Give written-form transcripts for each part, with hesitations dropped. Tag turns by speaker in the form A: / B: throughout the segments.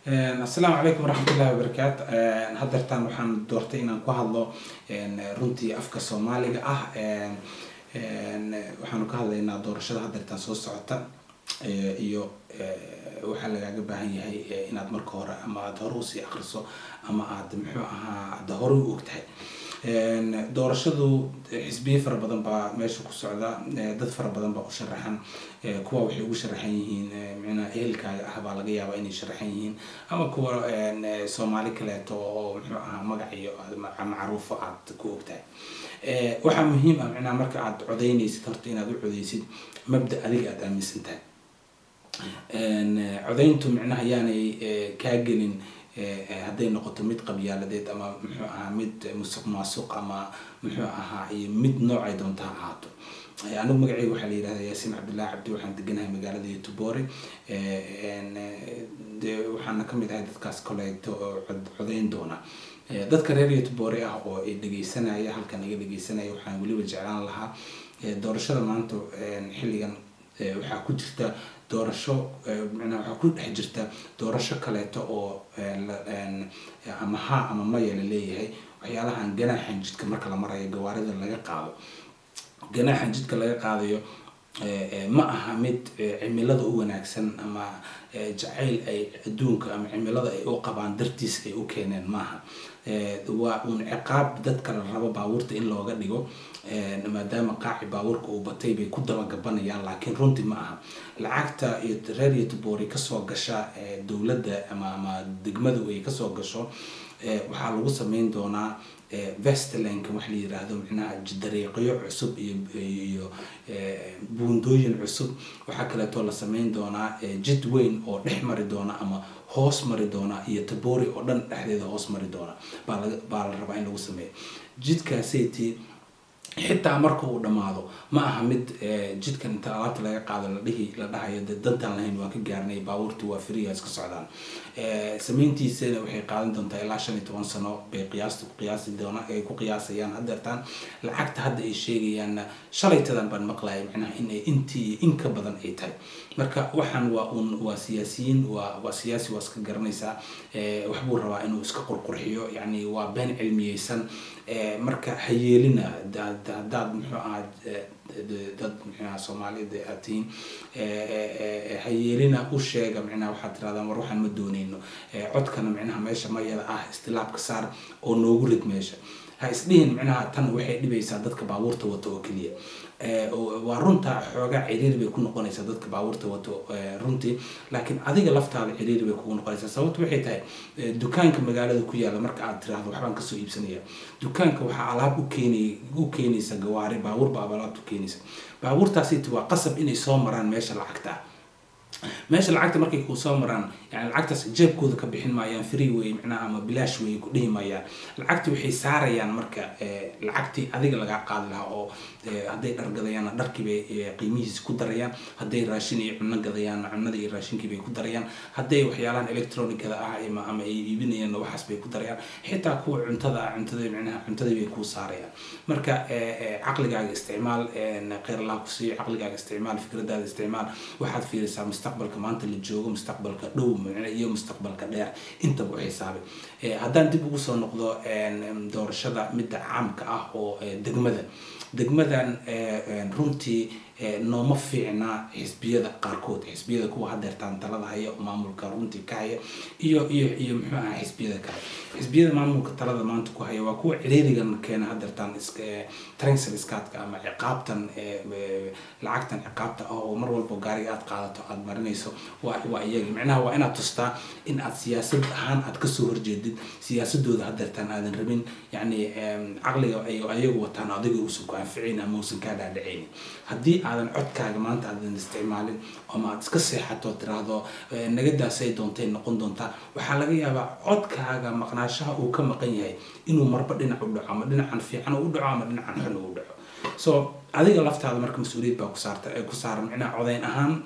A: السلام عليكم ورحمة الله وبركاته. هدرتان waxaan doortay inaan ku hadlo runtii afka Soomaaliga ah. waxaan ka hadlaynaa doorashada hadartan soo socota iyo waxa lagaga baahan yahay inaad marka hore ama aad hore u sii akhriso ama aad muxuu ahaa aad hore u ogtahay. doorashadu xisbiye fara badan baa meesha ku socda, dad fara badan baa u sharaxan. kuwa waxay ugu sharaxan yihiin macna ehelkaaga ah baa laga yaabaa inay sharaxan yihiin ama kuwa Soomaali kaleeto oo muxuu ahaa magac iyo macruuf aad ku ogtahay. waxa muhiim ah macna marka aad codeynaysid horta inaad u codeysid mabda adiga aad aaminsan tahay. codeyntu macnaha yaanay ka gelin hadday noqoto mid qabyaaladeed ama muxuu ahaa mid musuqmaasuq ama muxuu ahaa iyo mid noocay doonta ha ahaato. anigu magacayga waxaa la yiraahdaa Yaasiin Cabdullaahi Cabdi, waxaan deganahay magaalada Youtubore. waxaan ka mid ahay dadkaas koleeto oo codeyn doona. dadka reer Youtubore ah oo ay dhageysanaya halkan iga dhageysanaya waxaan waliba jeclaan lahaa doorashada maanta xilligan waxaa ku jirta doorasho macna waxa ku dhex jirta doorasho kaleeto oo ama maya la leeyahay waxyaalahan ganaaxan jidka marka la marayo gawaarida laga qaado. ganaaxan jidka laga qaadayo ma aha mid cimilada u wanaagsan ama jacayl ay adduunka ama cimilada ay u qabaan dartiis ay u keeneen maaha. waa un ciqaab dadka la rabo baabuurta in looga dhigo maadaama qaaci baabuurka uu batay bay ku daba gabanayaan, laakiin runtii ma aha. lacagta reer Youtubore kasoo gasha dowladda ama degmadu ay kasoo gasho waxaa lagu sameyn doonaa Westland wax la yiraahdo macnaha dariiqyo cusub iyo buundooyin cusub. waxa kale oo la sameyn doonaa jid weyn oo dhex mari doona ama hoos mari doona iyo Tabori oo dhan dhexdeeda hoos mari doona baa la rabaa in lagu sameeyo. jidkaaseti xitaa marka uu dhamaado ma aha mid jidkan inta alaabta laga qaado la dhahayo dantan lahayn waa ka gaarnay baabuurtu waa free iska socdaan. sameyntiisana waxay qaadan doontaa ilaa 15 sano bay qiyaasi doona ay ku qiyaasayaan hadartan. lacagta hadda ay sheegayaan shalaytadan baan maqlaay macnaha in intii in ka badan ay tahay. marka waxaan waa siyaasiyiin waa siyaasi waa iska garanaysaa wax buu rabaa inuu iska qurqurxiyo, yani waa been cilmiyeysan. marka hayeelina dad muxuu ahaa dad muxuu ahaa Soomaalida atiin hayeelina u sheega macnaha waxaad tiraahdaa war waxaan ma dooneyno codkana macnaha meesha mayada ah istilaabka saar oo noogu rid meesha. ha isdhihin macnaha tan waxay dhibaysaa dadka baabuurta wato oo kaliya. waa runta xoogaa ciriiri bay ku noqonaysaa dadka baabuurta wato runtii, laakiin adiga laftaada ciriiri bay kugu noqonaysaa. sababtu waxay tahay dukaanka magaalada ku yaala marka aad tiraahdo waxbaan kasoo iibsanaya, dukaanka waxaa alaab u keenaysa gawaari baabuur baa alaab u keenaysa. baabuurtaasi waa qasab inay soo maraan meesha lacagta lacagta markay ku soo maraan yani lacagtaas jeebkooda ka bixin maayaan, free way macnaha ama bilaash way ku dhihi maayaan. lacagti waxay saarayaan marka lacagtii adiga laga qaadi lahaa oo hadday dhar gadayaan dharkii bay qiimihiisa ku darayaan, hadday raashin iyo cunno gadayaan cunnada iyo raashinkii bay ku darayaan, hadday waxyaalaan electronicada ah ama ay iibinayaan waxaas bay ku darayaan, xitaa kuwa cuntada macnaha cuntadii bay ku saarayaan. marka caqligaaga isticmaal, khayr Allah ku siiyo, caqligaaga isticmaal, fikradaada isticmaal. waxaad fiirisaa mustaqbalka maanta la joogo, mustaqbalka dhow iyo mustaqbalka dheer inta uu xisaabay. haddaan dib ugu soo noqdo doorashada midda caamka ah oo degmadan runtii nooma fiicna xisbiyada qaarkood, xisbiyada kuwa hadeertaan talada haya maamulka runtii ka haya iyo muxuu ahaa xisbiyada kale. xisbiyada maamulka talada maanta ku haya waa kuwa ciriirigan keena hadeertaan transfer iskaadka ama ciqaabtan lacagtan ciqaabta ah oo mar walba gaariga aad qaadato aad marinayso waa iyaga. macnaha waa inaad tustaa in aad siyaasad ahaan aad kasoo horjeedid siyaasadooda hadeertaan aadan rabin, yani caqliga ay ayagu wataan adiga uusan ku anficin ama uusan kaa dhaadhicin. haddii aadan codkaaga maanta aadan isticmaalin ama aad iska seexato tiraahdo nagadaasay doontay noqon doontaa, waxaa laga yaabaa codkaaga maqnaashaha uu ka maqan yahay inuu marba dhinac u dhaco ama dhinacan fiican u dhaco ama dhinacan xun u dhaco. so adiga laftaada marka mas'uuliyad baa ku saaran macnaha codeyn ahaan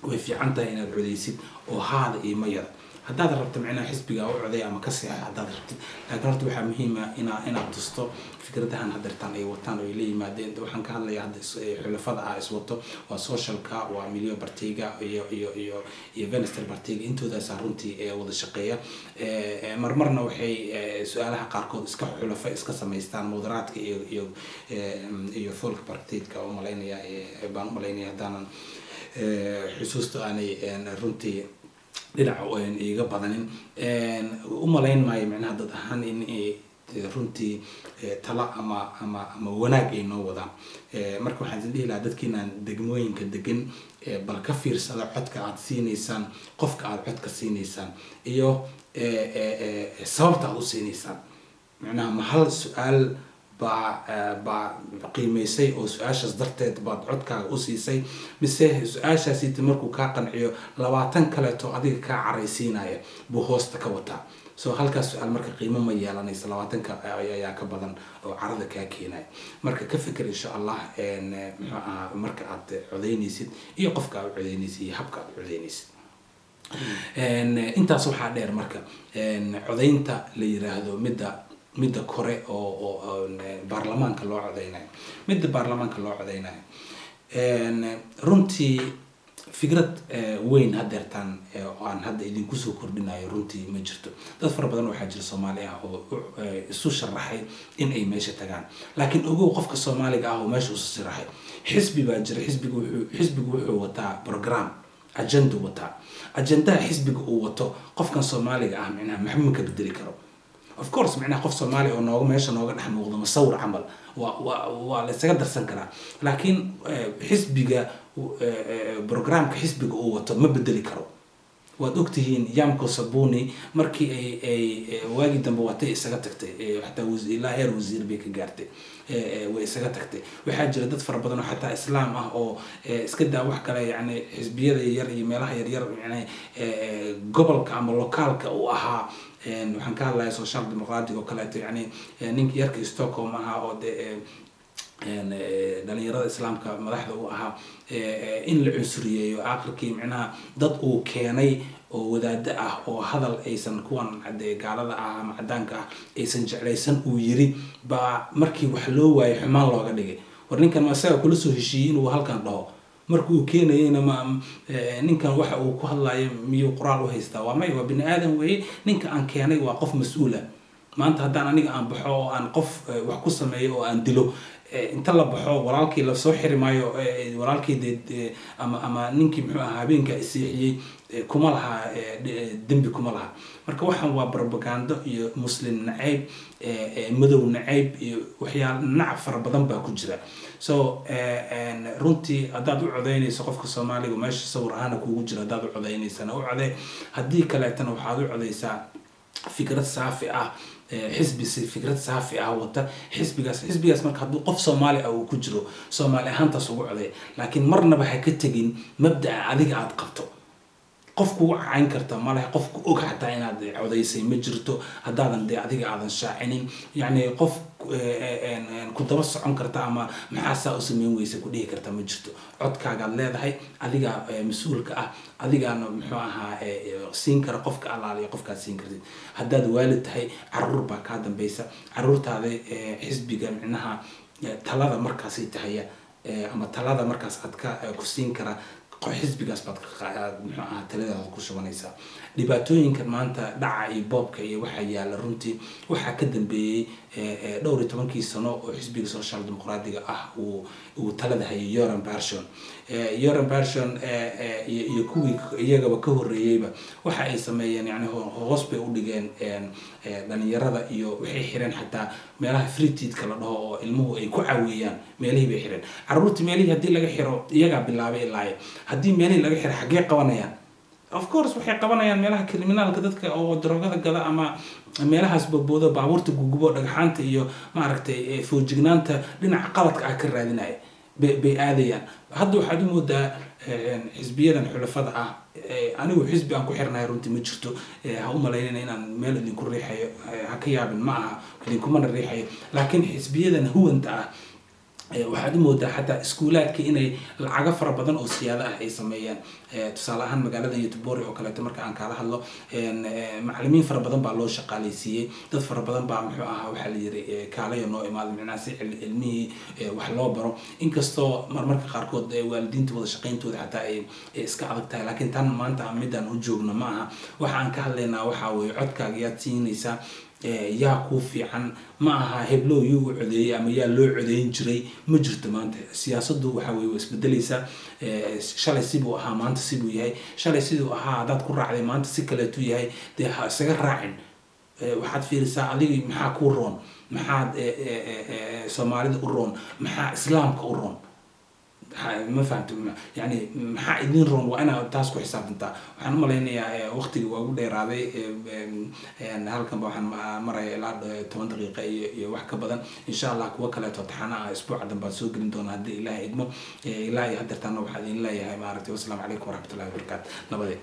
A: way fiican tahay inaad codeysid oo haada iyo mayada. haddaad rabto micnaha xisbiga u coday ama ka seexay haddaad rabtid laakiin horta waxaa muhiim ah inaad tusto fikradahan hadeertaan ay wataan oo ay la yimaadeen waxaan ka hadlayaa hadda xulafada ah iswato waa socialka waa Milio Partiga iyo Venstre Partiga intoodaas runtii wada shaqeeya marmarna waxay su'aalaha qaarkood iska xulafa iska sameystaan moderaadka iyo Folk Partiga oo malaynaya hadaanan xusuusta aanay runtii dhinaca iga badanin u malayn maayo micnaha dad ahaan in runtii tala ama wanaag ay noo wadaan marka waxaan dhihi lahaa dadkiinaan degmooyinka degan bal ka fiirsada codka aad siinaysaan qofka aad codka siinaysaan iyo sababta aad u siinaysaan micnaha ma hal su'aal ba qiimeysay oo su'aashaas darteed baad codkaaga u siisay mise su'aashaasi markuu ka qanciyo 20 kale to adiga ka caraysiinaya buu hoosta ka wataa soo halkaas su'aal marka qiimo ma yeelanaysa 20 ayaa ka badan oo carada ka keenay marka ka fikir insha Allah marka aad codeynaysid iyo qofka aad codeynaysid iyo habka aad codeynaysid intaas waxaa dheer marka codeynta la yiraahdo midda kore oo baarlamaanka loo codeynayo runtii fikrad weyn hadeertaan oo aan hadda idinku soo kordhinayo runtii ma jirto dad fara badan waxaa jira Soomaali ah oo isu sharaxay in ay meesha tagaan laakiin ogow qofka Soomaaliga ah oo meesha isu sharaxay xisbi baa jira xisbigu wuxuu wataa program ajendaha xisbiga uu wato qofkan Soomaaliga ah micnaha maxamed ka bedeli karo of course معناه قف صومالي أو نوع ماشان نوع نحن موضوع مصور عمل ولسه درسن كلا لكن حسب بيجا برنامج حسب بيجا هو ما بدري كرو ودكتين يامكو صبوني مركي أي واجد دمبواتي سقطتي حتى لا هير وزير بيك جارتي وسقطتي وحاجة ردت فربضنا حتى إسلام أو سكدا وحكلا يعني حزبية ير ملاها ير يعني قبل كعمل لوكال كأوها waxaan ka hadlayaa social democratic oo kale yani ninka yarka Stockholm aha oo dhalinyarada islaamka madaxda u ahaa in la cusuriyeeyo aakhirkii micnaha dad uu keenay oo wadaada ah oo hadal aysan kuwan gaalada ah ama cadaanka ah aysan jeclaysan uu yiri ba markii wax loo waayay xumaan looga dhigay war ninkan ma asaga kula soo heshiiyay inuu halkan dhaho markuu keenayna ma ninkan waxa uu ku hadlayo miyo quraal u haystaa waa may waa bini aadan weey ninka aan keenay waa qof mas'uul ah maanta hadaan aniga aan baxo oo aan qof wax ku sameeyo oo aan dilo inta la baxo walaalkii la soo xirimayo walaalkii ama ninkii muxuu ahaa habeenka isiixiyay kuma laha dambi kuma laha marka waxaan waa propaganda iyo muslim nacayb madow nacayb iyo waxyaalo nacab fara badan baa ku jira so runtii hadaad u codeynayso qofka Soomaaliga meesha sawir ahaan kuugu jira hadaad u codeynaysan u coday hadii kale tan waxaad u codeysaa fikrad saafi ah حزب فكرة صافي أو حزبياس مركز قف صومالي أو كجرو صومالي هان تصوع عليه لكن مرنا بحكتجين مبدأ عذيك عاد قبته قفكو عين كرتا ماله قفكو أوك حتى هنا عوديسي مجرته هذا دي عذيك عاد شاعنين يعني قف كنت بس عن كرتا أما محاسة أسمين ويسا كليه كرتا مجرته عد كعاد لا ده هاي عذيك مسؤول كأ عذيك أنا محوها سينكر قفك على قفك سينكر هذا والد هاي عرور باكادم بيسا عرور هذا حزب جمعناها ثلاثة مركزي تهيا أما ثلاثة مركز عدك كسينكر حزبيgaas baad talada ku shubanaysaa dhibaatooyinka maanta dhacay boobka iyo waxa yaala runtii waxa ka dambeeyay dhowr iyo 10 sano oo xisbiga social democratic ah uu talada hayay Göran Persson iyo kuwii iyagaba ka horeeyayba waxa ay sameeyeen yani hoos bay u dhigeen dhalinyarada iyo waxay xireen xataa meelaha free tit kala dhaho oo ilmuhu ay ku caawiyaan meelihii bay xireen carruurtii meelihii hadii laga xiro iyaga bilaabay ilaa hadii meelihii laga xiro xagee qabanayaan of course waxay qabanayaan meelaha criminalka dadka oo drogada gada ama meelahaas boobooda baabuurta gugubo dhagxaanta iyo ma aragtay foojignaanta dhinaca qaladka ah ka raadinaya bay aadayaan hadda waxaad u moodaa xisbiyadan xulafada ah anigu xisbi aan ku xirnaay runtii ma jirto ha u maleynayna inaan meel idin ku riixayo ha ka yaabin ma aha idin kuma riixayo laakiin xisbiyadan huwanta ah waxaad u moodaa xataa iskuulaadka inay lacago fara badan oo siyaada ah ay sameeyaan tusaale ahaan magaalada Göteborg oo kaleeto marka aan kala hadlo macallimiin fara badan baa loo shaqaaleysiiyey dad fara badan baa muxuu ahaa waxa la yiri kaalayo noo imaado macnaha si cilmihii wax loo baro inkastoo marmarka qaarkood waalidiinta wada shaqeyntooda xataa ay iska adag tahay laakiin tan maanta midaan u joogno ma aha waxa aan ka hadlaynaa waxa weeye codkaaga yaad siinaysaa yaa ku fiican ma aha heblo uu codeeyay ama yaa loo codeyn jiray ma jirto maanta siyaasaddu waxa weeye isbedelaysaa shalay siduu ahaa maanta siduu yahay shalay siduu ahaa dad ku raacday maanta si kale tuu yahay de ha isaga raacin waxaad fiirisaa adiga maxaa ku roon maxaad Soomaalida u roon maxaa islaamka u roon ما فهمت يعني maxaa idin roon waa inaad taas ku xisaabtantaa waxaan u maleynayaa waqtiga waa ugu dheeraaday halkan waxaan maray ilaa 10 daqiiqo iyo wax ka badan insha Allah kuwa kale taxanaha isbuuca dambe soo gelin doona hadii Ilaahay idmo ilaahay hadartana waxaan idin leeyahay maaragtay wassalaamu calaykum waraxmatullaahi wabarakaatuh nabadee